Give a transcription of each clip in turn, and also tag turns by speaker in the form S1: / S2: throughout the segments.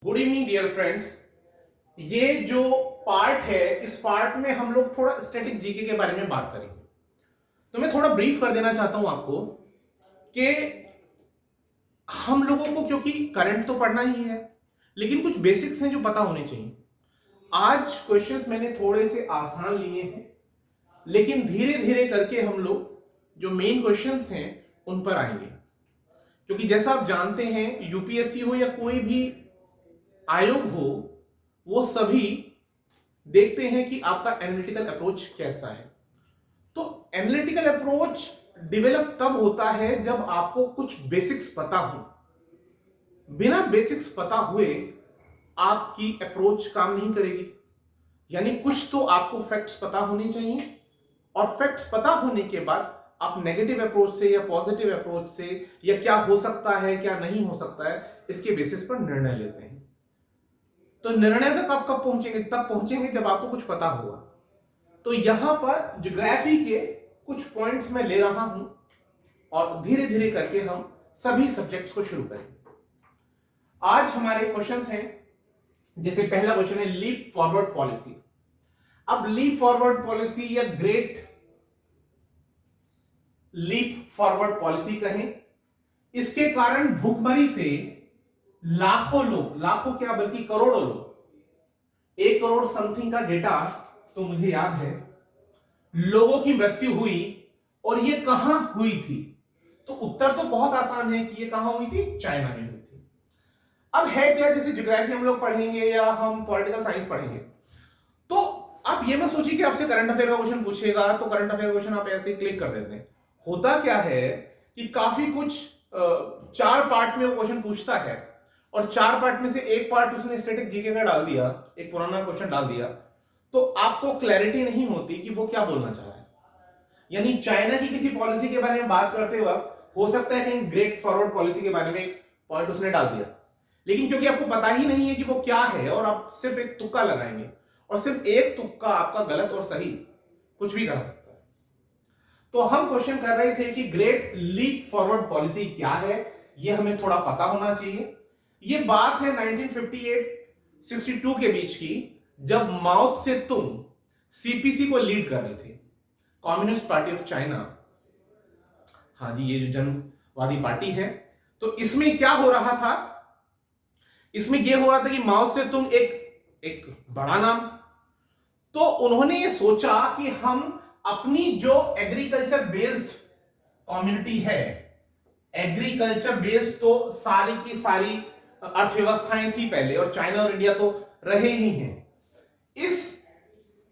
S1: Good evening dear friends. ये जो part है, इस पार्ट में हम लोग थोड़ा स्टैटिक जीके के बारे में बात करेंगे। तो मैं थोड़ा ब्रीफ कर देना चाहता हूं आपको कि हम लोगों को, क्योंकि करंट तो पढ़ना ही है, लेकिन कुछ बेसिक्स हैं जो पता होने चाहिए। आज क्वेश्चंस मैंने थोड़े से आसान लिए हैं, लेकिन धीरे धीरे करके हम लोग जो मेन क्वेश्चंस हैं उन पर आएंगे। क्योंकि जैसा आप जानते हैं, यूपीएससी हो या कोई भी आयोग हो, वो सभी देखते हैं कि आपका एनालिटिकल अप्रोच कैसा है। तो एनालिटिकल अप्रोच डेवलप तब होता है जब आपको कुछ बेसिक्स पता हो। बिना बेसिक्स पता हुए आपकी अप्रोच काम नहीं करेगी। यानी कुछ तो आपको फैक्ट्स पता होने चाहिए, और फैक्ट्स पता होने के बाद आप नेगेटिव अप्रोच से या पॉजिटिव अप्रोच से, या क्या हो सकता है क्या नहीं हो सकता है, इसके बेसिस पर निर्णय लेते हैं। तो निर्णय तक आप कब पहुंचेंगे? तब पहुंचेंगे जब आपको कुछ पता होगा। तो यहां पर ज्योग्राफी के कुछ पॉइंट्स मैं ले रहा हूं, और धीरे धीरे करके हम सभी सब्जेक्ट्स को शुरू करेंगे। आज हमारे क्वेश्चंस हैं, जैसे पहला क्वेश्चन है लीप फॉरवर्ड पॉलिसी। अब लीप फॉरवर्ड पॉलिसी या ग्रेट लीप फॉरवर्ड पॉलिसी कहें, इसके कारण भुखमरी से लाखों लोग, लाखों क्या बल्कि करोड़ों लोग, 1 करोड़ समथिंग का डेटा तो मुझे याद है, लोगों की मृत्यु हुई। और ये कहां हुई थी? तो उत्तर तो बहुत आसान है कि ये कहां हुई थी, चाइना में हुई थी। अब है क्या, जैसे ज्योग्राफी हम लोग पढ़ेंगे या हम पॉलिटिकल साइंस पढ़ेंगे, तो आप ये मत सोचिए कि आपसे करंट अफेयर का क्वेश्चन पूछेगा तो करंट अफेयर क्वेश्चन आप ऐसे क्लिक कर देते हैं। होता क्या है कि काफी कुछ 4 पार्ट में वो क्वेश्चन पूछता है, और 4 पार्ट में से एक पार्ट उसने स्टैटिक जीके का डाल दिया, एक पुराना क्वेश्चन डाल दिया, तो आपको क्लैरिटी नहीं होती कि वो क्या बोलना चाह रहा है। यानी चाइना की किसी पॉलिसी के बारे में बात करते वक्त हो सकता है कहीं ग्रेट फॉरवर्ड पॉलिसी के बारे में पॉइंट उसने डाल दिया, लेकिन क्योंकि आपको पता ही नहीं है कि वो क्या है, और आप सिर्फ एक तुक्का लगाएंगे, और सिर्फ एक तुक्का आपका गलत और सही कुछ भी करा सकता है। तो हम क्वेश्चन कर रहे थे कि ग्रेट लीप फॉरवर्ड पॉलिसी क्या है, ये हमें थोड़ा पता होना चाहिए। ये बात है 1958-62 के बीच की, जब माओ से तुंग सीपीसी को लीड कर रहे थे, कम्युनिस्ट पार्टी ऑफ चाइना। हाँ जी, ये जो जनवादी पार्टी है, तो इसमें क्या हो रहा था? इसमें यह हो रहा था कि माओ से तुंग एक एक बड़ा नाम, तो उन्होंने ये सोचा कि हम अपनी जो एग्रीकल्चर बेस्ड कम्युनिटी है, एग्रीकल्चर बेस्ड तो सारी की सारी अर्थव्यवस्थाएं थी पहले, और चाइना और इंडिया तो रहे ही हैं, इस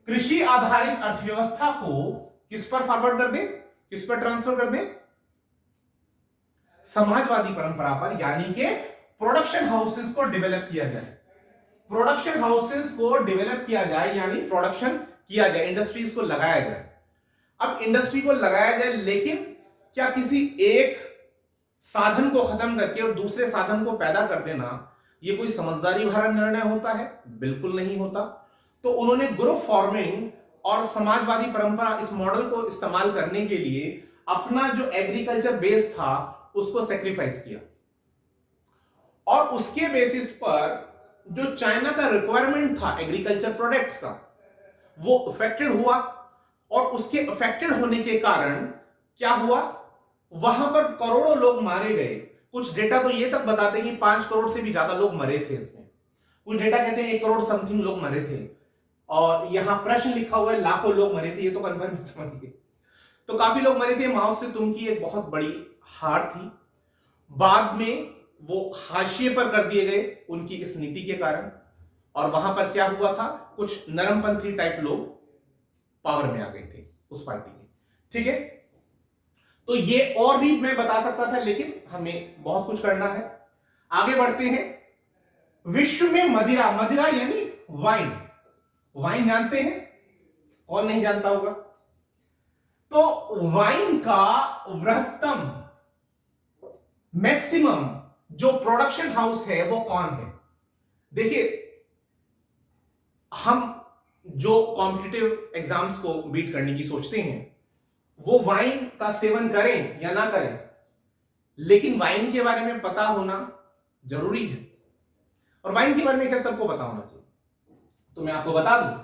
S1: कृषि आधारित अर्थव्यवस्था को किस पर फॉरवर्ड कर दे, किस पर ट्रांसफर कर दे? समाजवादी परंपरा पर, यानी कि प्रोडक्शन हाउसेस को डेवलप किया जाए। प्रोडक्शन हाउसेस को डेवलप किया जाए यानी प्रोडक्शन किया जाए, इंडस्ट्रीज को लगाया जाए। अब इंडस्ट्री को लगाया जाए, लेकिन क्या किसी एक साधन को खत्म करके और दूसरे साधन को पैदा कर देना यह कोई समझदारी भरा निर्णय होता है? बिल्कुल नहीं होता। तो उन्होंने ग्रुप फॉर्मिंग और समाजवादी परंपरा, इस मॉडल को इस्तेमाल करने के लिए अपना जो एग्रीकल्चर बेस था उसको सेक्रीफाइस किया, और उसके बेसिस पर जो चाइना का रिक्वायरमेंट था एग्रीकल्चर प्रोडक्ट्स का, वो अफेक्टेड हुआ। और उसके अफेक्टेड होने के कारण क्या हुआ, वहां पर करोड़ों लोग मारे गए। कुछ डेटा तो ये तक बताते हैं कि 5 करोड़ से भी ज्यादा लोग मरे थे इसमें। कुछ डेटा कहते हैं 1 करोड़ समथिंग लोग मरे थे, और यहां प्रश्न लिखा हुआ है लाखों लोग मरे थे, ये तो कंफर्म समझिए। तो काफी लोग मरे थे। माओ से तुंग की एक बहुत बड़ी हार थी। बाद में वो हाशिए पर कर दिए गए उनकी इस नीति के कारण, और वहां पर क्या हुआ था, कुछ नरमपंथी टाइप लोग पावर में आ गए थे उस पार्टी में। ठीक है, तो ये और भी मैं बता सकता था, लेकिन हमें बहुत कुछ करना है। आगे बढ़ते हैं। विश्व में मदिरा, मदिरा यानी वाइन, वाइन जानते हैं? कौन नहीं जानता होगा? तो वाइन का वृहत्तम, मैक्सिमम जो प्रोडक्शन हाउस है वो कौन है? देखिए, हम जो कॉम्पिटिटिव एग्जाम्स को बीट करने की सोचते हैं, वो वाइन का सेवन करें या ना करें, लेकिन वाइन के बारे में पता होना जरूरी है। और वाइन के बारे में क्या सबको पता होना चाहिए। तो मैं आपको बता दूं,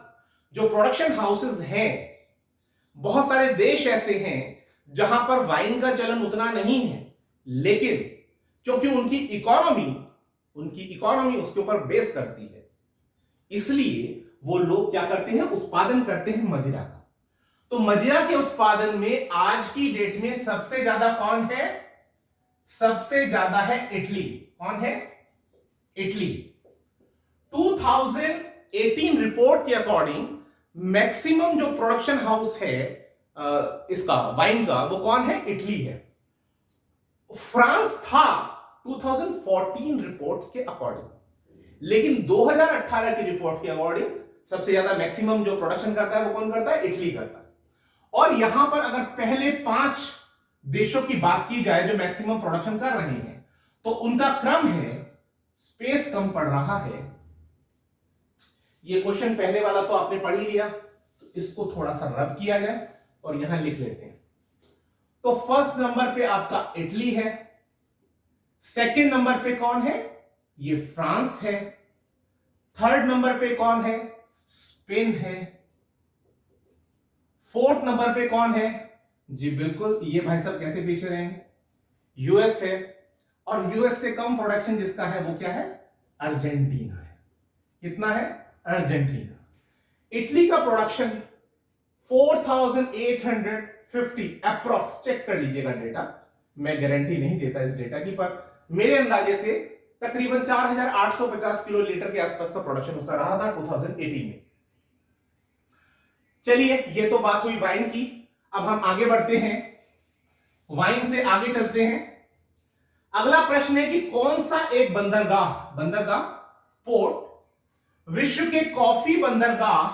S1: जो प्रोडक्शन हाउसेस हैं, बहुत सारे देश ऐसे हैं जहां पर वाइन का चलन उतना नहीं है, लेकिन क्योंकि उनकी इकोनॉमी उसके ऊपर बेस करती है, इसलिए वो लोग क्या करते हैं, उत्पादन करते हैं मदिरा का। तो मदिरा के उत्पादन में आज की डेट में सबसे ज्यादा कौन है? सबसे ज्यादा है इटली। कौन है? इटली। 2018 रिपोर्ट के अकॉर्डिंग मैक्सिमम जो प्रोडक्शन हाउस है इसका वाइन का, वो कौन है? इटली है। फ्रांस था 2014 रिपोर्ट्स के अकॉर्डिंग, लेकिन 2018 की रिपोर्ट के अकॉर्डिंग सबसे ज्यादा मैक्सिमम जो प्रोडक्शन करता है वो कौन करता है? इटली करता है। और यहां पर अगर पहले 5 देशों की बात की जाए जो मैक्सिमम प्रोडक्शन कर रहे हैं, तो उनका क्रम है, स्पेस कम पड़ रहा है। ये क्वेश्चन पहले वाला तो आपने पढ़ ही लिया, तो इसको थोड़ा सा रब किया जाए और यहां लिख लेते हैं। तो फर्स्ट नंबर पे आपका इटली है, सेकंड नंबर पे कौन है? ये फ्रांस है, थर्ड नंबर पे कौन है? स्पेन है, फोर्थ नंबर पे कौन है? जी बिल्कुल, ये भाई साहब कैसे पीछे रहेंगे? यूएस है, और यूएस से कम प्रोडक्शन जिसका है वो क्या है? अर्जेंटीना है। कितना है? अर्जेंटीना। इटली का प्रोडक्शन 4850 अप्रॉक्स, चेक कर लीजिएगा डेटा, मैं गारंटी नहीं देता इस डेटा की, पर मेरे अंदाजे से तकरीबन 4850 किलो लीटर के आसपास का प्रोडक्शन उसका रहा था 2018 में। चलिए, ये तो बात हुई वाइन की। अब हम आगे बढ़ते हैं, वाइन से आगे चलते हैं। अगला प्रश्न है कि कौन सा एक बंदरगाह पोर्ट विश्व के कॉफी बंदरगाह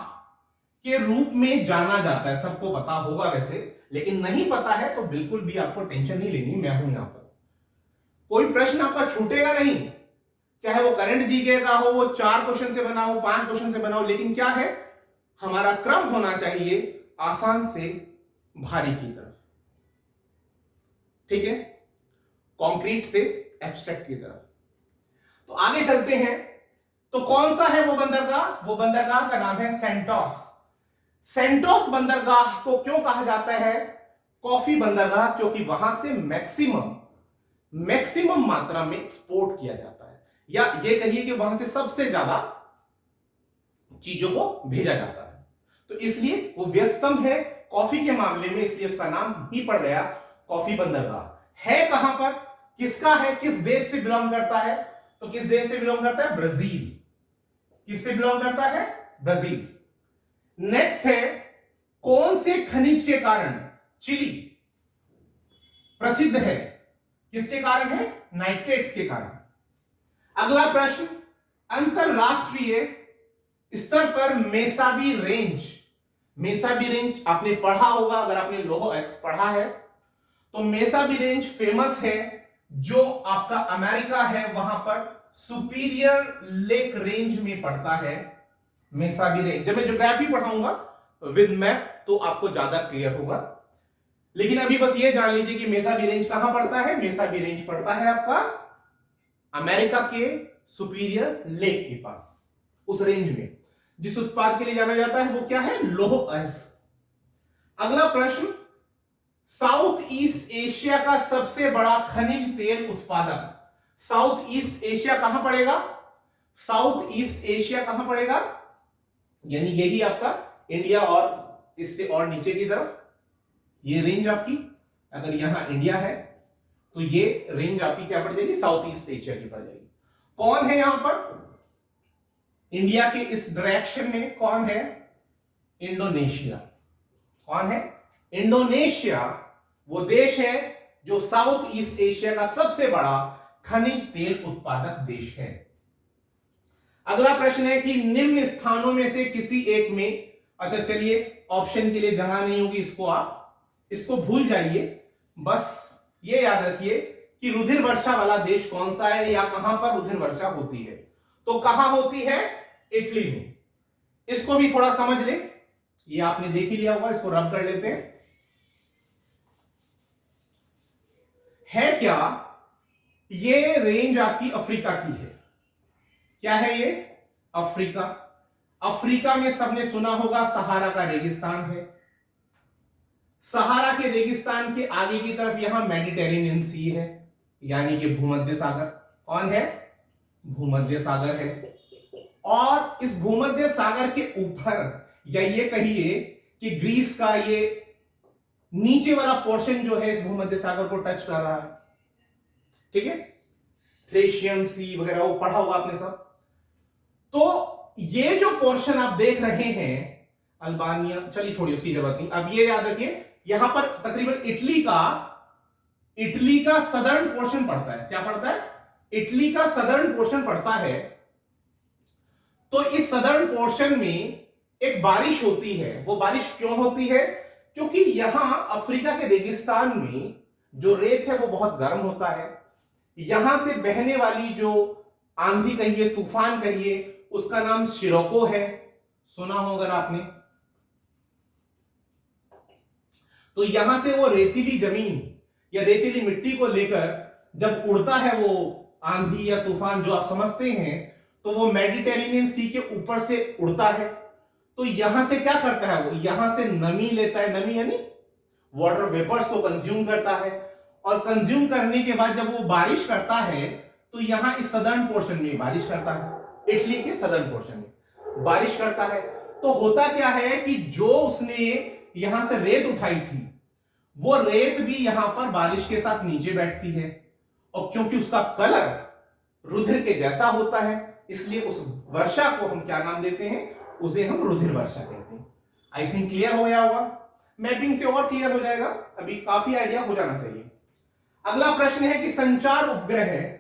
S1: के रूप में जाना जाता है? सबको पता होगा वैसे, लेकिन नहीं पता है तो बिल्कुल भी आपको टेंशन नहीं लेनी, मैं हूं यहां पर। कोई प्रश्न आपका छूटेगा नहीं, चाहे वो करंट जीके का हो, वो 4 क्वेश्चन से बना हो, 5 क्वेश्चन से बना हो, लेकिन क्या है, हमारा क्रम होना चाहिए आसान से भारी की तरफ, ठीक है, कॉन्क्रीट से एब्स्ट्रैक्ट की तरफ। तो आगे चलते हैं। तो कौन सा है वो बंदरगाह? वो बंदरगाह का नाम है सेंटोस। सेंटोस बंदरगाह को क्यों कहा जाता है कॉफी बंदरगाह? क्योंकि वहां से मैक्सिमम मात्रा में एक्सपोर्ट किया जाता है, या ये कहिए कि वहां से सबसे ज्यादा चीजों को भेजा जाता है। तो इसलिए वो व्यस्तम है कॉफी के मामले में, इसलिए उसका नाम ही पड़ गया कॉफी बंदरगाह। है कहां पर, किसका है, किस देश से बिलोंग करता है? तो किस देश से बिलोंग करता है? ब्राजील। किससे बिलोंग करता है? ब्राजील। नेक्स्ट है, कौन से खनिज के कारण चिली प्रसिद्ध है? किसके कारण है? नाइट्रेट्स के कारण। अगला प्रश्न, अंतरराष्ट्रीय स्तर पर मेसाबी रेंज आपने पढ़ा होगा, अगर आपने लोहो एस पढ़ा है तो मेसाबी रेंज फेमस है, जो आपका अमेरिका है वहां पर सुपीरियर लेक रेंज में पड़ता है मेसाबी रेंज। जब मैं ज्योग्राफी पढ़ाऊंगा विद मैप तो आपको ज्यादा क्लियर होगा, लेकिन अभी बस ये जान लीजिए कि मेसाबी रेंज कहां पड़ता है। मेसाबी रेंज पड़ता है आपका अमेरिका के सुपीरियर लेक के पास, उस रेंज में। जिस उत्पाद के लिए जाना जाता है वो क्या है? लौह अयस्क। अगला प्रश्न, साउथ ईस्ट एशिया का सबसे बड़ा खनिज तेल उत्पादक। साउथ ईस्ट एशिया कहां पड़ेगा? साउथ ईस्ट एशिया कहां पड़ेगा? यानी यही आपका इंडिया और इससे और नीचे की तरफ ये रेंज आपकी, अगर यहां इंडिया है तो ये रेंज आपकी क्या पड़ जाएगी? साउथ ईस्ट एशिया की पड़ जाएगी। कौन है यहां पर इंडिया के इस डायरेक्शन में? कौन है? इंडोनेशिया। कौन है? इंडोनेशिया वो देश है जो साउथ ईस्ट एशिया का सबसे बड़ा खनिज तेल उत्पादक देश है। अगला प्रश्न है कि निम्न स्थानों में से किसी एक में, अच्छा चलिए ऑप्शन के लिए जगह नहीं होगी, इसको भूल जाइए, बस ये याद रखिए कि रुधिर वर्षा वाला देश कौन सा है या कहां पर रुधिर वर्षा होती है। तो कहां होती है? इटली में। इसको भी थोड़ा समझ ले, ये आपने देख ही लिया होगा, इसको रब कर लेते हैं। है क्या ये रेंज आपकी अफ्रीका की है? क्या है ये? अफ्रीका। अफ्रीका में सबने सुना होगा सहारा का रेगिस्तान है। सहारा के रेगिस्तान के आगे की तरफ यहां मेडिटेरेनियन सी है, यानी कि भूमध्य सागर। कौन है? भूमध्य सागर है। और इस भूमध्य सागर के ऊपर, या ये कहिए कि ग्रीस का ये नीचे वाला पोर्शन जो है इस भूमध्य सागर को टच कर रहा है। ठीक है, थ्रेशियन सी वगैरह वो पढ़ा होगा आपने सब। तो ये जो पोर्शन आप देख रहे हैं अल्बानिया, चलिए छोड़िए उसकी जरूरत नहीं। अब ये याद रखिए, यहां पर तकरीबन इटली का सदर्न पोर्शन पड़ता है। क्या पड़ता है? इटली का सदर्न पोर्शन पड़ता है। तो इस सदर्न पोर्शन में एक बारिश होती है। वो बारिश क्यों होती है? क्योंकि यहां अफ्रीका के रेगिस्तान में जो रेत है वो बहुत गर्म होता है। यहां से बहने वाली जो आंधी कहिए, तूफान कहिए, उसका नाम शिरोको है। सुना हो अगर आपने। तो यहां से वो रेतीली जमीन या रेतीली मिट्टी को लेकर जब उड़ता है वो आंधी या तूफान जो आप समझते हैं, तो वो मेडिटेरेनियन सी के ऊपर से उड़ता है। तो यहां से क्या करता है? वो यहां से नमी लेता है। नमी यानी वाटर वेपर्स को कंज्यूम करता है, और कंज्यूम करने के बाद जब वो बारिश करता है तो यहां इस सदर्न पोर्शन में बारिश करता है। इटली के सदर्न पोर्शन में बारिश करता है। तो होता क्या है कि जो उसने यहां से रेत उठाई थी, वो रेत भी यहां पर बारिश के साथ नीचे बैठती है। और क्योंकि उसका कलर रुधिर के जैसा होता है, इसलिए उस वर्षा को हम क्या नाम देते हैं? उसे हम रुधिर वर्षा कहते हैं। आई थिंक क्लियर हो गया होगा। मैपिंग से और क्लियर हो जाएगा, अभी काफी आइडिया हो जाना चाहिए। अगला प्रश्न है कि संचार उपग्रह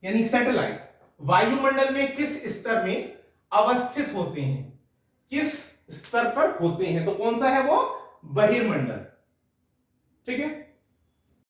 S1: यानी सैटेलाइट वायुमंडल में किस स्तर में अवस्थित होते हैं? किस स्तर पर होते हैं? तो कौन सा है वो? बहिर्मंडल। ठीक है,